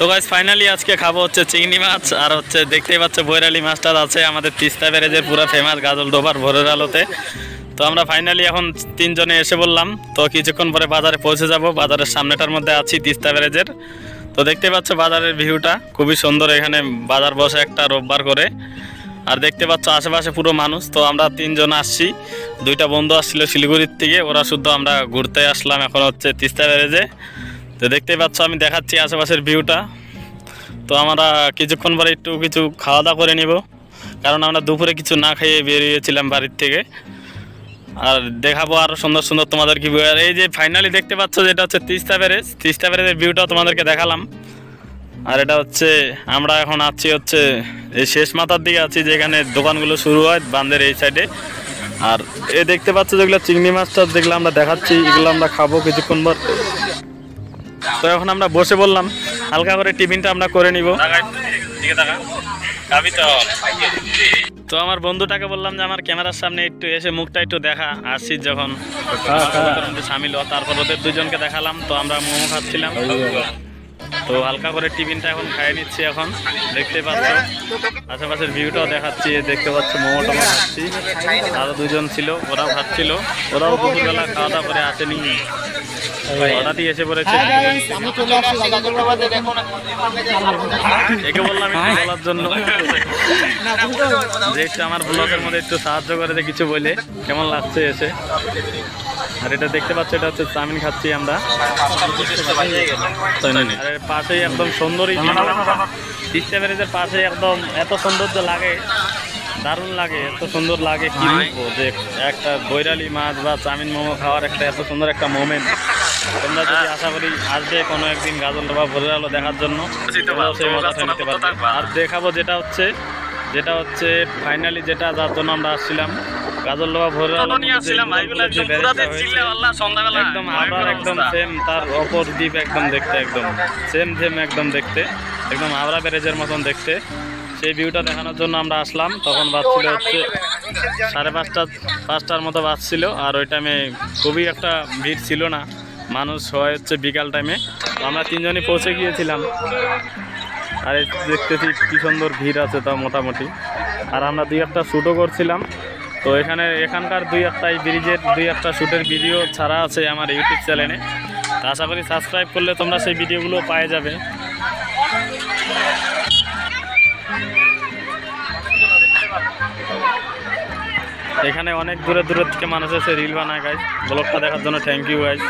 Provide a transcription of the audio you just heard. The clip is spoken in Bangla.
তো গাইস ফাইনালি আজকে খাবো হচ্ছে চিংড়ি মাছ আর হচ্ছে দেখতেই পাচ্ছ বৈরালি মাছটা আছে আমাদের তিস্তা ব্যারেজের পুরো ফেমাস গাজলডোবার ভোরের আলোতে। তো আমরা ফাইনালি এখন তিনজনে এসে বললাম, তো কিছুক্ষণ পরে বাজারে পৌঁছে যাব। বাজারের সামনেটার মধ্যে আছি তিস্তা ব্যারেজের। তো দেখতে পাচ্ছ বাজারের ভিউটা খুবই সুন্দর, এখানে বাজার বসে একটা রোববার করে। আর দেখতে পাচ্ছ আশেপাশে পুরো মানুষ। তো আমরা তিনজন আসছি, দুইটা বন্ধু আসছিল শিলিগুড়ির থেকে, ওরা শুদ্ধ আমরা ঘুরতে আসলাম এখন হচ্ছে তিস্তা ব্যারেজে। তো দেখতেই পাচ্ছ আমি দেখাচ্ছি আশেপাশের ভিউটা। তো আমরা কিছুক্ষণ পরে একটু কিছু খাওয়া দাওয়া করে নিব, কারণ আমরা দুপুরে কিছু না খেয়ে বেরিয়েছিলাম বাড়ির থেকে। আর দেখাবো আরও সুন্দর সুন্দর তোমাদের কি ভিউ। আর এই যে ফাইনালি দেখতে পাচ্ছ যেটা হচ্ছে তিস্তা ব্যারেজ, তিস্তা ব্যারেজের ভিউটাও তোমাদেরকে দেখালাম। আর এটা হচ্ছে আমরা এখন আছি হচ্ছে এই শেষ মাথার দিকে আছি, যেখানে দোকানগুলো শুরু হয় বাঁধের এই সাইডে। আর এই দেখতে পাচ্ছ যেগুলো চিংড়ি মাছটা যেগুলো আমরা দেখাচ্ছি, এগুলো আমরা খাবো কিছুক্ষণ পর। তো এখন আমরা বসে বললাম হালকা করে টিফিনটা আমরা করে নিব। তো আমার বন্ধুটাকে বললাম যে আমার ক্যামেরার সামনে একটু এসে মুখটা একটু দেখা, আসছি যখন সামিল হ। তারপর ওদের দুজনকে দেখালাম। তো আমরা মোমো খাচ্ছিলাম, তো হালকা করে টিফিনটা এখন খাইয়ে নিচ্ছি। এখন দেখতে পাচ্ছ আশেপাশের ভিউটাও দেখাচ্ছি, দেখতে পাচ্ছ মোমোটা খাচ্ছি। আরও দুজন ছিল, ওরাও খাচ্ছিল, ওরাও দুপুরবেলা খাওয়া দাওয়া করে আসেনি, হঠাৎই এসে পড়েছে। একে বললাম একটু বলার জন্য যে একটু আমার ব্লগের মধ্যে একটু সাহায্য করে দে কিছু বলে, কেমন লাগছে এসে। আর এটা দেখতে পাচ্ছ এটা হচ্ছে চাউমিন খাচ্ছি আমরা। আর পাশেই একদম সুন্দরই তিস্তা ব্যারেজের পাশে একদম এত সৌন্দর্য লাগে, দারুণ লাগে, এত সুন্দর লাগে কি বলবো, যে একটা বৈরালি মাছ বা চাউমিন মোমো খাওয়ার একটা এত সুন্দর একটা মোমেন্ট। তোমরা যদি আশা করি আসবে কোনো একদিন গাজলডোবা ভোরের আলো দেখার জন্য, সেই মজাটা নিতে পারবে। আর দেখাবো যেটা হচ্ছে ফাইনালি যেটা যার জন্য আমরা আসছিলাম, গাজলডোবা ভোরের আলো একদম আবার একদম সেম, তার অপর দ্বীপ একদম দেখতে একদম সেম একদম দেখতে একদম হাওড়া ব্যারেজের মতন দেখতে। সেই ভিউটা দেখানোর জন্য আমরা আসলাম। তখন বাজছিল হচ্ছে 5:30-5টার মতো বাজছিল। আর ওই টাইমে খুবই একটা ভিড় ছিল না, মানুষ হয় হচ্ছে বিকাল টাইমে। আমরা তিনজনই পৌঁছে গিয়েছিলাম। আর দেখতেছি কি সুন্দর ভিড় আছে তা মোটামুটি। আর আমরা 2-1টা শ্যুটও করছিলাম। তো এখানকার 2-1টা এই ব্রিজের 2-1টা শ্যুটের ভিডিও ছাড়া আছে আমার ইউটিউব চ্যানেলে। আশা করি সাবস্ক্রাইব করলে তোমরা সেই ভিডিওগুলো পাওয়া যাবে। এখানে অনেক দূরে থেকে মানুষ এসে রিল বানায় গাইজ। ব্লগটা দেখার জন্য থ্যাংক ইউ গাইজ।